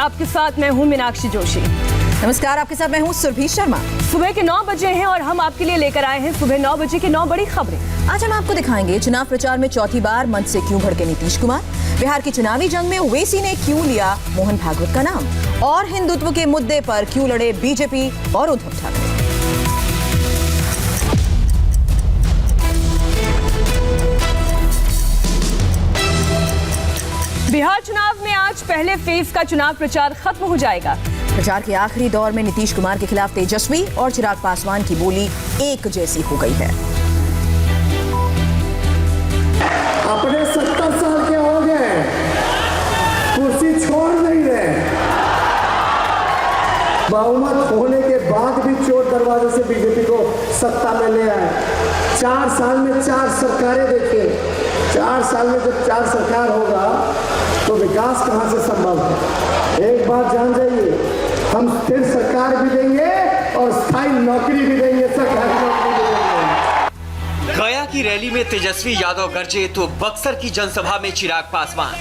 आपके साथ मैं हूं मीनाक्षी जोशी। नमस्कार, आपके साथ मैं हूं सुरभि शर्मा। सुबह के 9 बजे हैं और हम आपके लिए लेकर आए हैं सुबह 9 बजे की 9 बड़ी खबरें। आज हम आपको दिखाएंगे चुनाव प्रचार में चौथी बार मंच से क्यों भड़के नीतीश कुमार, बिहार की चुनावी जंग में ओवैसी ने क्यों लिया मोहन भागवत का नाम, और हिंदुत्व के मुद्दे पर क्यों लड़े बीजेपी और उद्धव ठाकरे। बिहार चुनाव में आज पहले फेज का चुनाव प्रचार खत्म हो जाएगा। प्रचार के आखिरी दौर में नीतीश कुमार के खिलाफ तेजस्वी और चिराग पासवान की बोली एक जैसी हो गई है। अपने 70 साल के हो गए, कुर्सी छोड़ नहीं रहे, बहुमत होने के बाद भी चोर दरवाजे से बीजेपी को सत्ता में ले आए। 4 साल में 4 सरकारें देखिए, 4 साल में जब 4 सरकार होगा तो विकास कहां से संभव है। एक बात जान जाइए, हम फिर सरकार भी देंगे और स्थायी नौकरी भी देंगे, सरकारी नौकरी भी देंगे। गया की रैली में तेजस्वी यादव गरजे तो बक्सर की जनसभा में चिराग पासवान।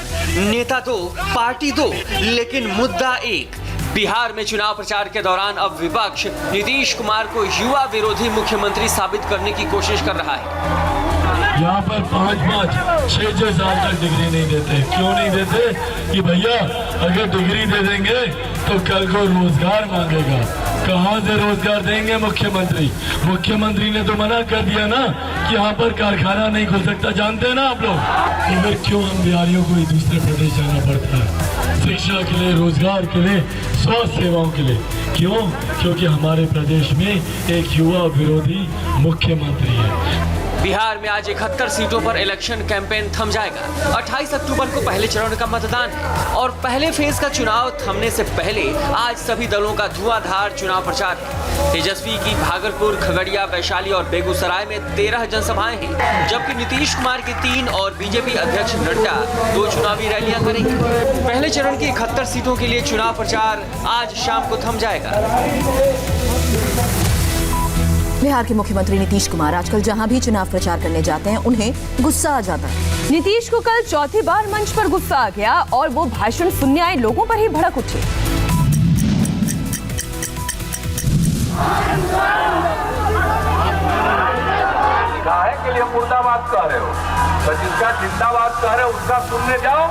नेता दो, पार्टी दो, लेकिन मुद्दा एक। बिहार में चुनाव प्रचार के दौरान अब विपक्ष नीतीश कुमार को युवा विरोधी मुख्यमंत्री साबित करने की कोशिश कर रहा है। यहाँ पर 5-5, 6-6 साल तक डिग्री नहीं देते। क्यों नहीं देते? कि भैया अगर डिग्री दे देंगे तो कल को रोजगार मांगेगा। कहाँ से रोजगार देंगे मुख्यमंत्री? मुख्यमंत्री ने तो मना कर दिया ना कि यहाँ पर कारखाना नहीं खुल सकता। जानते हैं ना आप लोग? तो फिर क्यों हम बिहारियों को दूसरे प्रदेश जाना पड़ता है? शिक्षा के लिए, रोजगार के लिए, स्वास्थ्य सेवाओं के लिए। क्यों? क्योंकि हमारे प्रदेश में एक युवा विरोधी मुख्यमंत्री है। बिहार में आज 71 सीटों पर इलेक्शन कैंपेन थम जाएगा। 28 अक्टूबर को पहले चरण का मतदान है और पहले फेज का चुनाव थमने से पहले आज सभी दलों का धुआंधार चुनाव प्रचार है। तेजस्वी की भागलपुर, खगड़िया, वैशाली और बेगूसराय में 13 जनसभाएं हैं, जबकि नीतीश कुमार की 3 और बीजेपी अध्यक्ष नड्डा 2 चुनावी रैलियां करेंगे। पहले चरण की 71 सीटों के लिए चुनाव प्रचार आज शाम को थम जाएगा। बिहार के मुख्यमंत्री नीतीश कुमार आजकल जहां भी चुनाव प्रचार करने जाते हैं उन्हें गुस्सा आ जाता है। नीतीश को कल चौथी बार मंच पर गुस्सा आ गया और वो भाषण सुनने आए लोगों पर ही भड़क उठे। काहे के लिए मुर्दाबाद कह रहे हो? तो जिसका जिंदाबाद कह रहे हो उसका सुनने जाओ।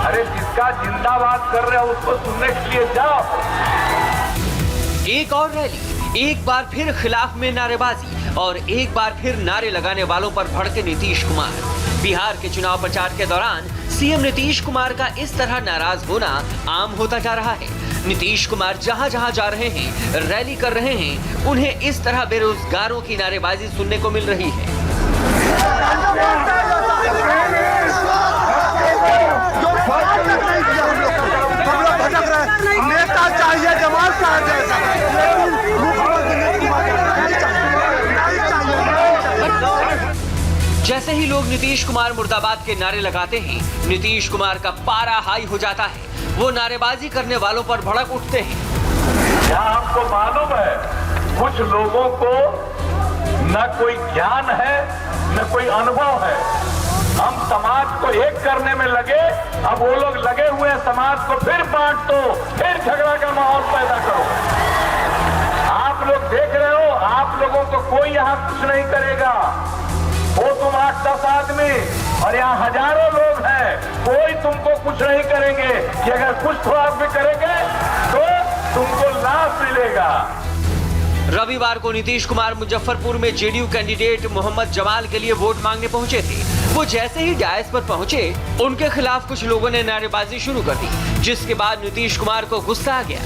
अरे जिसका जिंदाबाद कर रहे हो उसको सुनने के लिए जाओ। एक और रैली, एक बार फिर खिलाफ में नारेबाजी और एक बार फिर नारे लगाने वालों पर भड़के नीतीश कुमार। बिहार के चुनाव प्रचार के दौरान सीएम नीतीश कुमार का इस तरह नाराज होना आम होता जा रहा है। नीतीश कुमार जहां जहां जा रहे हैं, रैली कर रहे हैं, उन्हें इस तरह बेरोजगारों की नारेबाजी सुनने को मिल रही है। नेता चाहिए जमात का जैसा। जैसे ही लोग नीतीश कुमार मुर्दाबाद के नारे लगाते हैं, नीतीश कुमार का पारा हाई हो जाता है। वो नारेबाजी करने वालों पर भड़क उठते हैं। क्या हमको मालूम है कुछ लोगों को न कोई ज्ञान है न कोई अनुभव है। हम समाज को एक करने में लगे, अब वो लोग लगे हुए हैं समाज को फिर बांट दो, फिर झगड़ा का माहौल पैदा करो। आप लोग देख रहे हो, आप लोगों को कोई यहाँ कुछ नहीं करेगा। वो तुम 8-10 आदमी और यहाँ हजारों लोग हैं, कोई तुमको कुछ नहीं करेंगे। कि अगर कुछ तो आप भी करेंगे तो तुमको लाभ मिलेगा। रविवार को नीतीश कुमार मुजफ्फरपुर में जेडीयू कैंडिडेट मोहम्मद जमाल के लिए वोट मांगने पहुंचे थे। वो जैसे ही डायस पर पहुंचे, उनके खिलाफ कुछ लोगों ने नारेबाजी शुरू कर दी, जिसके बाद नीतीश कुमार को गुस्सा आ गया।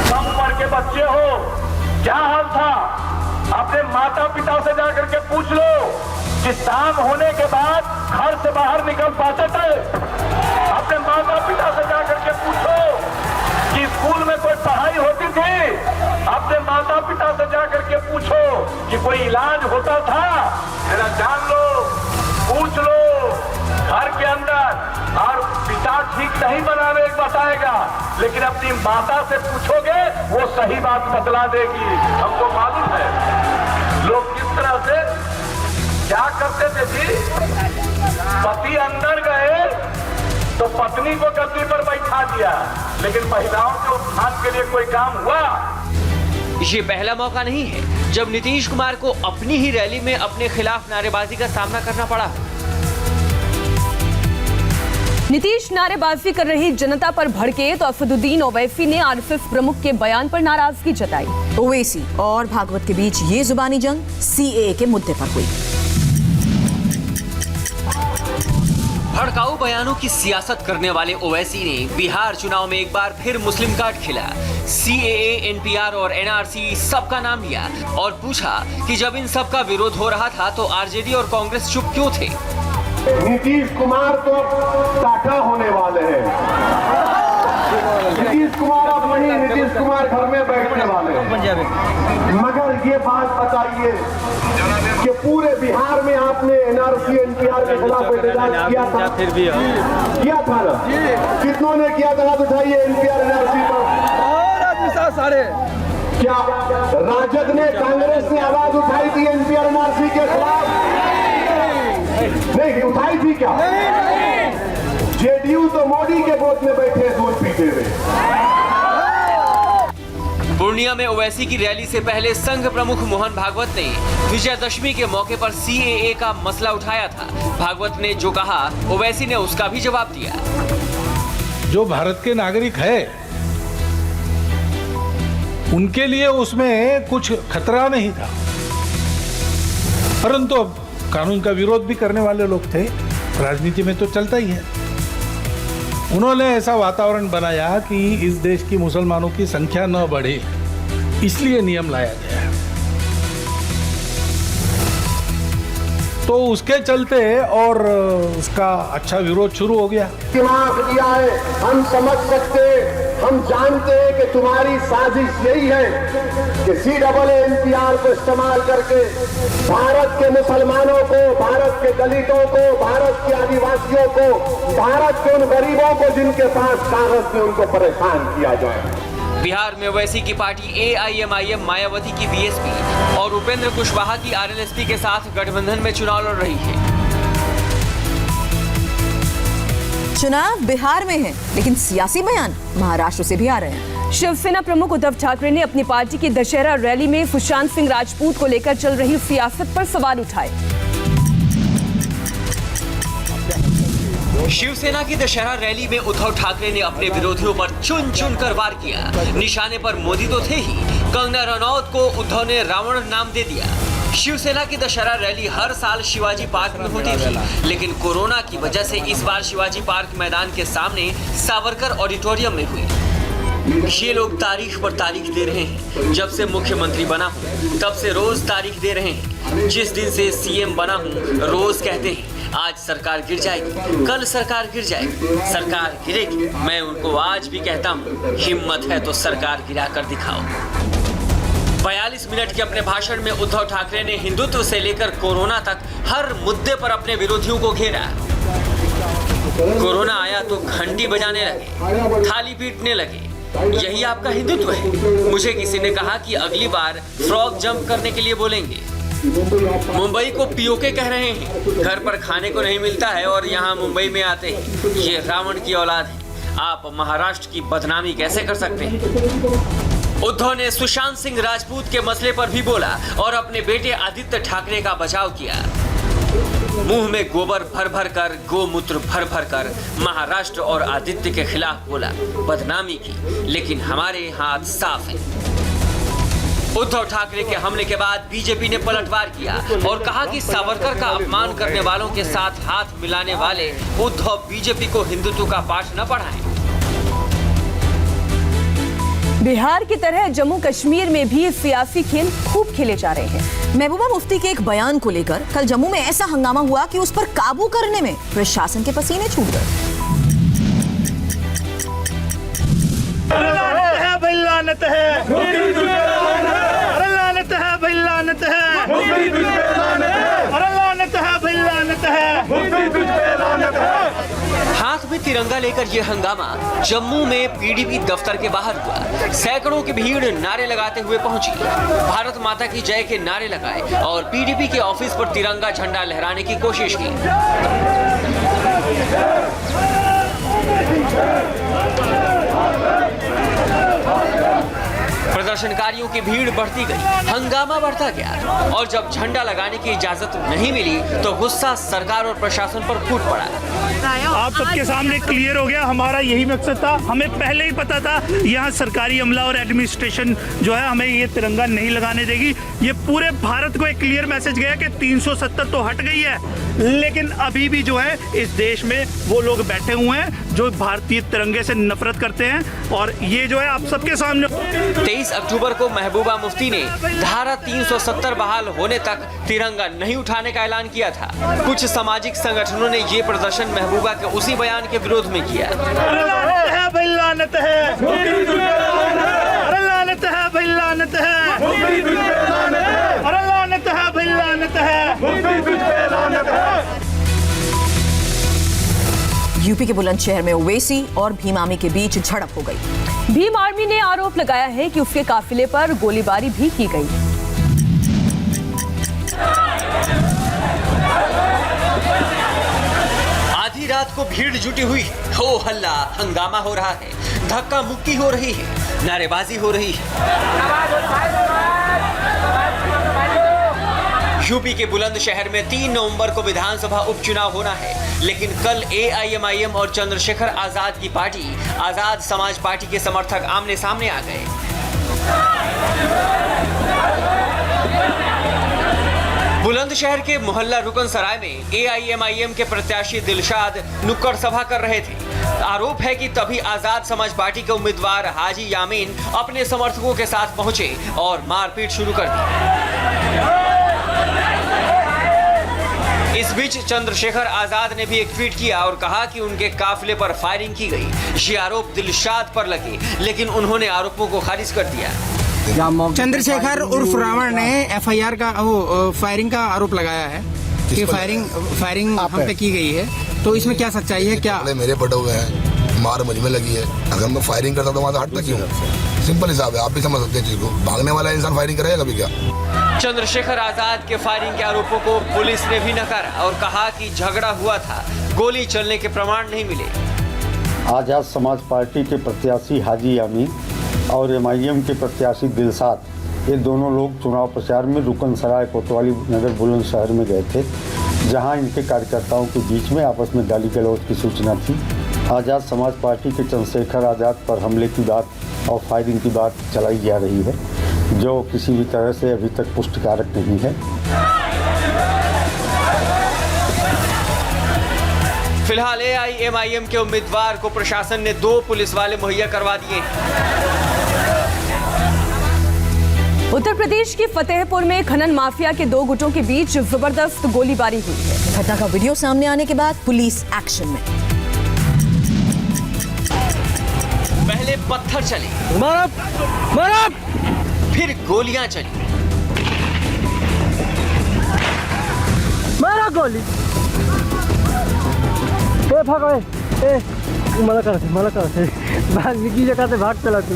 कम उम्र के बच्चे हो, क्या हाल था? अपने माता पिता से जाकर के पूछ लो कि शाम होने के बाद घर से बाहर निकल पाते थे। अपने माता पिता से जाकर के पूछो कि स्कूल में कोई पढ़ाई होती थी। अपने माता पिता से जाकर के पूछो कि कोई इलाज होता था। जरा जान लो, पूछ लो घर के अंदर। और पिता ठीक नहीं बताएगा, लेकिन अपनी माता से पूछोगे वो सही बात बतला देगी। हमको मालूम है लोग किस तरह से क्या करते थे जी। पति अंदर गए तो पत्नी को गद्दी पर बैठा दिया, लेकिन महिलाओं के उत्थान के लिए कोई काम हुआ? ये पहला मौका नहीं है जब नीतीश कुमार को अपनी ही रैली में अपने खिलाफ नारेबाजी का सामना करना पड़ा। नीतीश नारेबाजी कर रही जनता पर भड़के तो असदुद्दीन ओवैसी ने आरएसएस प्रमुख के बयान पर नाराजगी जताई। ओवैसी और भागवत के बीच ये जुबानी जंग सीएए के मुद्दे पर हुई। भड़काऊ बयानों की सियासत करने वाले ओवैसी ने बिहार चुनाव में एक बार फिर मुस्लिम कार्ड खेला। सीएए, एनपीआर और एनआरसी सबका नाम लिया और पूछा कि जब इन सब का विरोध हो रहा था तो आरजेडी और कांग्रेस चुप क्यों थे। नीतीश कुमार तो टाटा होने वाले हैं। नीतीश कुमार अब वही नीतीश कुमार घर में बैठने वाले हैं। मगर ये बात बताइए कि पूरे बिहार में आपने एनआरसी, एनपीआर के खिलाफ एहतजाज किया था? किया था ना? कितनों ने किया था? उठाइए एनपीआर, एनआरसी पर। सारे क्या राजद ने, कांग्रेस ने आवाज उठाई थी एनपीआर, एनआरसी के खिलाफ? नहीं उठाई थी क्या? जेडीयू तो मोदी के गोद में बैठे दूध पीते हुए। पूर्णिया में ओवैसी की रैली से पहले संघ प्रमुख मोहन भागवत ने विजयदशमी के मौके पर सीएए का मसला उठाया था। भागवत ने जो कहा ओवैसी ने उसका भी जवाब दिया। जो भारत के नागरिक है उनके लिए उसमें कुछ खतरा नहीं था, परंतु अब कानून का विरोध भी करने वाले लोग थे। राजनीति में तो चलता ही है। उन्होंने ऐसा वातावरण बनाया कि इस देश की मुसलमानों की संख्या न बढ़े, इसलिए नियम लाया गया है। तो उसके चलते और उसका अच्छा विरोध शुरू हो गया। दिमाग दिया है, हम समझ सकते, हम जानते हैं कि तुम्हारी साजिश यही है कि CAA-NPR को इस्तेमाल करके भारत के मुसलमानों को, भारत के दलितों को, भारत के आदिवासियों को, भारत के उन गरीबों को जिनके पास कागज में, उनको परेशान किया जाए। बिहार में ओवैसी की पार्टी AIMIM मायावती की BSP और उपेंद्र कुशवाहा की RLSP के साथ गठबंधन में चुनाव लड़ रही है। चुनाव बिहार में है, लेकिन सियासी बयान महाराष्ट्र से भी आ रहे हैं। शिवसेना प्रमुख उद्धव ठाकरे ने अपनी पार्टी की दशहरा रैली में सुशांत सिंह राजपूत को लेकर चल रही सियासत पर सवाल उठाए। शिवसेना की दशहरा रैली में उद्धव ठाकरे ने अपने विरोधियों पर चुन चुन कर वार किया। निशाने पर मोदी तो थे ही, कंगना रनौत को उद्धव ने रावण नाम दे दिया। शिवसेना की दशहरा रैली हर साल शिवाजी पार्क में होती थी, लेकिन कोरोना की वजह से इस बार शिवाजी पार्क मैदान के सामने सावरकर ऑडिटोरियम में हुई। ये लोग तारीख पर तारीख दे रहे हैं। जब से मुख्यमंत्री बना हूँ तब से रोज तारीख दे रहे हैं। जिस दिन से CM बना हूँ रोज कहते हैं आज सरकार गिर जाएगी, कल सरकार गिर जाएगी, सरकार गिरेगी। मैं उनको आज भी कहता हूँ हिम्मत है तो सरकार गिरा कर दिखाओ। 42 मिनट के अपने भाषण में उद्धव ठाकरे ने हिंदुत्व से लेकर कोरोना तक हर मुद्दे पर अपने विरोधियों को घेरा। कोरोना आया तो घंटी बजाने लगे, थाली पीटने लगे, यही आपका हिंदुत्व है। मुझे किसी ने कहा कि अगली बार फ्रॉग जंप करने के लिए बोलेंगे। मुंबई को पीओके कह रहे हैं, घर पर खाने को नहीं मिलता है और यहाँ मुंबई में आते हैं। ये रावण की औलाद है। आप महाराष्ट्र की बदनामी कैसे कर सकते हैं? उद्धव ने सुशांत सिंह राजपूत के मसले पर भी बोला और अपने बेटे आदित्य ठाकरे का बचाव किया। मुंह में गोबर भर भर कर, गोमूत्र भर भर कर महाराष्ट्र और आदित्य के खिलाफ बोला, बदनामी की, लेकिन हमारे हाथ साफ हैं। उद्धव ठाकरे के हमले के बाद बीजेपी ने पलटवार किया और कहा कि सावरकर का अपमान करने वालों के साथ हाथ मिलाने वाले उद्धव बीजेपी को हिंदुत्व का पाठ न पढ़ाएं। बिहार की तरह जम्मू कश्मीर में भी सियासी खेल खूब खेले जा रहे हैं। महबूबा मुफ्ती के एक बयान को लेकर कल जम्मू में ऐसा हंगामा हुआ कि उस पर काबू करने में प्रशासन के पसीने छूट गए। हाथ में तिरंगा लेकर यह हंगामा जम्मू में पीडीपी दफ्तर के बाहर हुआ। सैकड़ों की भीड़ नारे लगाते हुए पहुंची, भारत माता की जय के नारे लगाए और पीडीपी के ऑफिस पर तिरंगा झंडा लहराने की कोशिश की। प्रदर्शनकारियों की भीड़ बढ़ती गई, हंगामा बढ़ता गया और जब झंडा लगाने की इजाजत नहीं मिली तो गुस्सा सरकार और प्रशासन पर फूट पड़ा। आप सबके सामने क्लियर हो गया, हमारा यही मकसद था। हमें पहले ही पता था यहाँ सरकारी अमला और एडमिनिस्ट्रेशन जो है हमें ये तिरंगा नहीं लगाने देगी। ये पूरे भारत को एक क्लियर मैसेज गया कि 370 तो हट गई है, लेकिन अभी भी जो है इस देश में वो लोग बैठे हुए हैं जो भारतीय तिरंगे से नफरत करते हैं। और ये जो है आप सबके सामने 23 अक्टूबर को महबूबा मुफ्ती ने धारा 370 बहाल होने तक तिरंगा नहीं उठाने का ऐलान किया था। कुछ सामाजिक संगठनों ने ये प्रदर्शन महबूबा के उसी बयान के विरोध में किया। लानत है, लानत है भाई, लानत है, अरे लानत है भाई, लानत है। यूपी के बुलंदशहर में ओवैसी और भीम आर्मी के बीच झड़प हो गई। भीम आर्मी ने आरोप लगाया है कि उसके काफिले पर गोलीबारी भी की गई। आधी रात को भीड़ जुटी हुई, हो हल्ला, हंगामा हो रहा है, धक्का मुक्की हो रही है, नारेबाजी हो रही है। यूपी के बुलंदशहर में 3 नवंबर को विधानसभा उपचुनाव होना है, लेकिन कल AIMIM और चंद्रशेखर आजाद की पार्टी आजाद समाज पार्टी के समर्थक आमने सामने आ गए। बुलंदशहर के मोहल्ला रुकन सराय में AIMIM के प्रत्याशी दिलशाद नुक्कड़ सभा कर रहे थे। आरोप है कि तभी आजाद समाज पार्टी के उम्मीदवार हाजी यामीन अपने समर्थकों के साथ पहुंचे और मारपीट शुरू कर दी। इस बीच चंद्रशेखर आजाद ने भी एक ट्वीट किया और कहा कि उनके काफिले पर फायरिंग की गई। ये आरोप दिलशाद पर लगे, लेकिन उन्होंने आरोपों को खारिज कर दिया। चंद्रशेखर उर्फ रावण ने FIR का फायरिंग का आरोप लगाया है कि फायरिंग हम पे की गई है, तो इसमें क्या सच्चाई है? क्या मेरे पटे हुए हैं, मार मुझ में लगी है, अगर मैं फायरिंग करता तो वहाँ से हटता क्यों? सिंपल हिसाब है, आप भी समझ सकते हैं चीज को। भागने वाला इंसान फायरिंग करेगा कभी क्या? चंद्रशेखर आजाद के फायरिंग के आरोपों को पुलिस ने भी नकारा और कहा कि झगड़ा हुआ था, गोली चलने के प्रमाण नहीं मिले। आजाद समाज पार्टी के प्रत्याशी हाजी यामीन और MIM के प्रत्याशी दिलशाद, ये दोनों लोग चुनाव प्रचार में रुकन सराय कोतवाली नगर बुलंदशहर में गए थे, जहां इनके कार्यकर्ताओं के बीच में आपस में गाली गलौज की सूचना थी। आजाद समाज पार्टी के चंद्रशेखर आजाद पर हमले की बात और फायरिंग की बात चलाई जा रही है, जो किसी भी तरह से अभी तक पुष्टिकारक नहीं है। फिलहाल AIMIM के उम्मीदवार को प्रशासन ने 2 पुलिस वाले मुहैया करवा दिए। उत्तर प्रदेश के फतेहपुर में खनन माफिया के 2 गुटों के बीच जबरदस्त गोलीबारी हुई है। घटना का वीडियो सामने आने के बाद पुलिस एक्शन में। पहले पत्थर चले, फिर गोलियां चली। मारा गोली, भाग चला तू।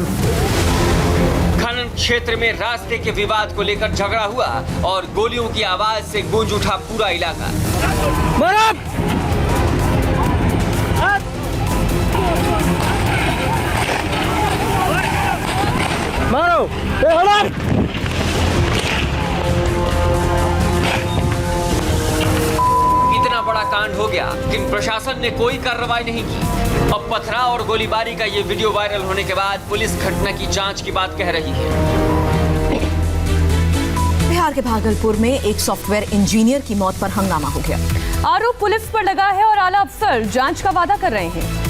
खनन क्षेत्र में रास्ते के विवाद को लेकर झगड़ा हुआ और गोलियों की आवाज से गूंज उठा पूरा इलाका। मारो, इतना बड़ा कांड हो गया कि प्रशासन ने कोई कार्रवाई नहीं की। अब पथराव और गोलीबारी का ये वीडियो वायरल होने के बाद पुलिस घटना की जांच की बात कह रही है। बिहार के भागलपुर में एक सॉफ्टवेयर इंजीनियर की मौत पर हंगामा हो गया। आरोप पुलिस पर लगा है और आला अफसर जांच का वादा कर रहे हैं।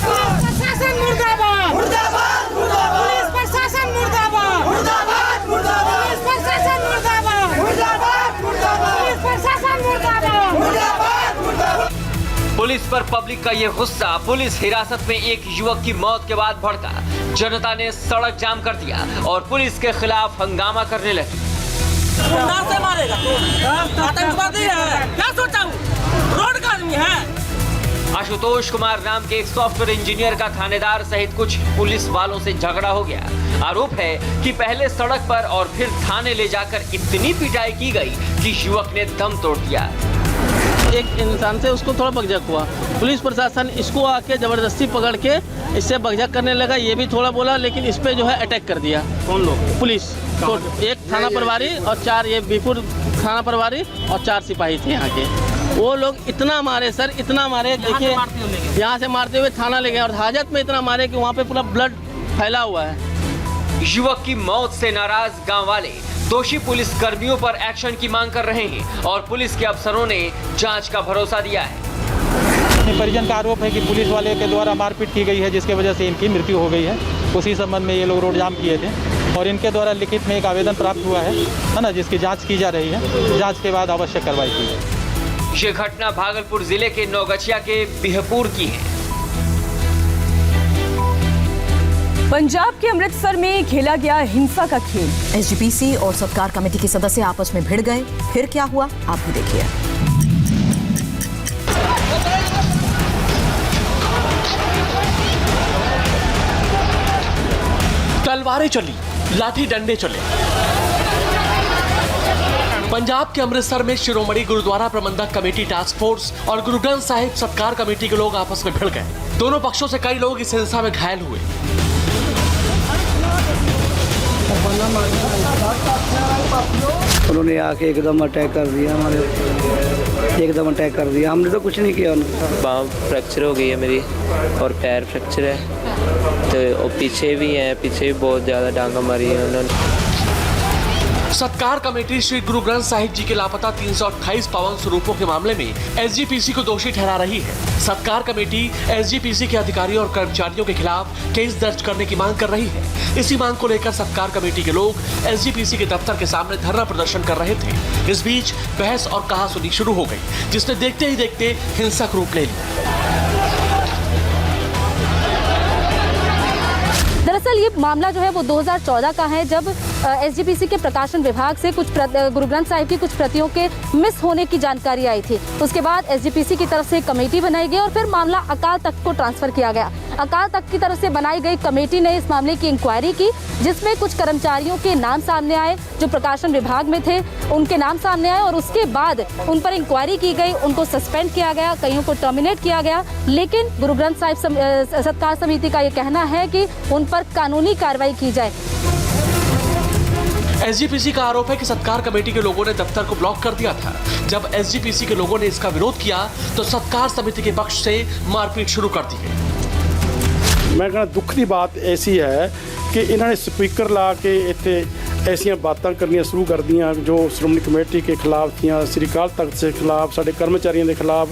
प्रशासन मुर्दाबाद, मुर्दाबाद, मुर्दाबाद। पुलिस प्रशासन मुर्दाबाद, मुर्दाबाद, मुर्दाबाद। पुलिस प्रशासन मुर्दाबाद, मुर्दाबाद, मुर्दाबाद। पुलिस प्रशासन मुर्दाबाद, मुर्दाबाद, मुर्दाबाद। पुलिस पर पब्लिक का ये गुस्सा पुलिस हिरासत में एक युवक की मौत के बाद भड़का। जनता ने सड़क जाम कर दिया और पुलिस के खिलाफ हंगामा करने लगी। से मारेगा, आतंकवादी है, क्या सोचा हूँ? रोड का आदमी है। आशुतोष कुमार नाम के एक सॉफ्टवेयर इंजीनियर का थानेदार सहित कुछ पुलिस वालों से झगड़ा हो गया। आरोप है कि पहले सड़क पर और फिर थाने ले जाकर इतनी पिटाई की गई कि युवक ने दम तोड़ दिया। एक इंसान से उसको थोड़ा बकझक हुआ। पुलिस प्रशासन इसको आके ज़बरदस्ती पकड़ के इससे बकझक करने लगा, ये भी थोड़ा बोला, लेकिन इस पे जो है अटैक कर दिया। कौन लोग? पुलिस। तो एक थाना प्रभारी और 4 ये बीपुर थाना प्रभारी और 4 सिपाही थे यहाँ के। वो लोग इतना मारे सर, इतना मारे, देखिए यहाँ से मारते हुए थाना ले गए और हाजत में इतना मारे कि वहाँ पे पूरा ब्लड फैला हुआ है। युवक की मौत से नाराज गांव वाले दोषी पुलिस कर्मियों पर एक्शन की मांग कर रहे हैं और पुलिस के अफसरों ने जांच का भरोसा दिया है। परिजन का आरोप है कि पुलिस वाले के द्वारा मारपीट की गई है, जिसके वजह से इनकी मृत्यु हो गई है। उसी संबंध में ये लोग रोड जाम किए थे और इनके द्वारा लिखित में एक आवेदन प्राप्त हुआ है ना, जिसकी जांच की जा रही है। जांच के बाद आवश्यक कार्रवाई की जाए। ये घटना भागलपुर जिले के नौगछिया के बिहपुर की है। पंजाब के अमृतसर में खेला गया हिंसा का खेल। एसजीपीसी और सत्कार कमेटी के सदस्य आपस में भिड़ गए, फिर क्या हुआ आप भी देखिए। तलवारें चली, लाठी डंडे चले। पंजाब के अमृतसर में शिरोमणि गुरुद्वारा प्रबंधक कमेटी टास्क फोर्स और गुरु ग्रंथ साहिब सत्कार कमेटी के लोग आपस में भिड़ गए। दोनों पक्षों से कई लोग इस हिंसा में घायल हुए। उन्होंने आके एकदम अटैक कर दिया, एकदम अटैक कर दिया। हमने तो कुछ नहीं किया। बाँह फ्रैक्चर हो गई है मेरी और पैर फ्रैक्चर है, तो पीछे भी है, पीछे भी बहुत ज़्यादा डांगा मारी है उन्होंने। सत्कार कमेटी श्री गुरु ग्रंथ साहिब जी के लापता 328 पावन स्वरूपों के मामले में एसजीपीसी को दोषी ठहरा रही है। सत्कार कमेटी एसजीपीसी के अधिकारियों और कर्मचारियों के खिलाफ केस दर्ज करने की मांग कर रही है। इसी मांग को लेकर सत्कार कमेटी के लोग एसजीपीसी के दफ्तर के सामने धरना प्रदर्शन कर रहे थे। इस बीच बहस और कहासुनी शुरू हो गई, जिसने देखते ही देखते हिंसक रूप ले लिया। दरअसल ये मामला जो है वो 2014 का है, जब एसजीपीसी के प्रकाशन विभाग से कुछ गुरु ग्रंथ साहिब की कुछ प्रतियों के मिस होने की जानकारी आई थी। उसके बाद एसजीपीसी की तरफ से एक कमेटी बनाई गई और फिर मामला अकाल तख्त को ट्रांसफर किया गया। अकाल तख्त की तरफ से बनाई गई कमेटी ने इस मामले की इंक्वायरी की, जिसमें कुछ कर्मचारियों के नाम सामने आए जो प्रकाशन विभाग में थे, उनके नाम सामने आए और उसके बाद उन पर इंक्वायरी की गई, उनको सस्पेंड किया गया, कईयों को टर्मिनेट किया गया। लेकिन गुरु ग्रंथ साहिब सत्कार समिति का ये कहना है कि उन पर कानूनी कार्रवाई की जाए। एसजीपीसी का आरोप है कि सत्कार कमेटी के लोगों ने दफ्तर को ब्लॉक कर दिया था। जब एसजीपीसी के लोगों ने इसका विरोध किया तो सत्कार समिति के पक्ष से मारपीट शुरू कर दी गई। मैं कहना दुख की बात ऐसी है कि इन्होंने स्पीकर ला के इतने ऐसियां बातें करनिया शुरू कर दियां जो श्रोमणी कमेटी के खिलाफ थी, श्री अकाल तख्त के खिलाफ, साढ़े कर्मचारियों के खिलाफ।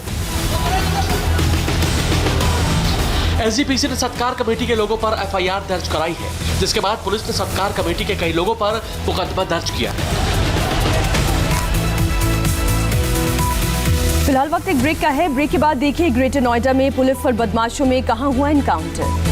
एसजीपीसी ने सत्कार कमेटी के लोगों पर एफआईआर दर्ज कराई है, जिसके बाद पुलिस ने सत्कार कमेटी के कई लोगों पर मुकदमा दर्ज किया है। फिलहाल वक्त एक ब्रेक का है। ब्रेक के बाद देखिए ग्रेटर नोएडा में पुलिस और बदमाशों में कहां हुआ एनकाउंटर।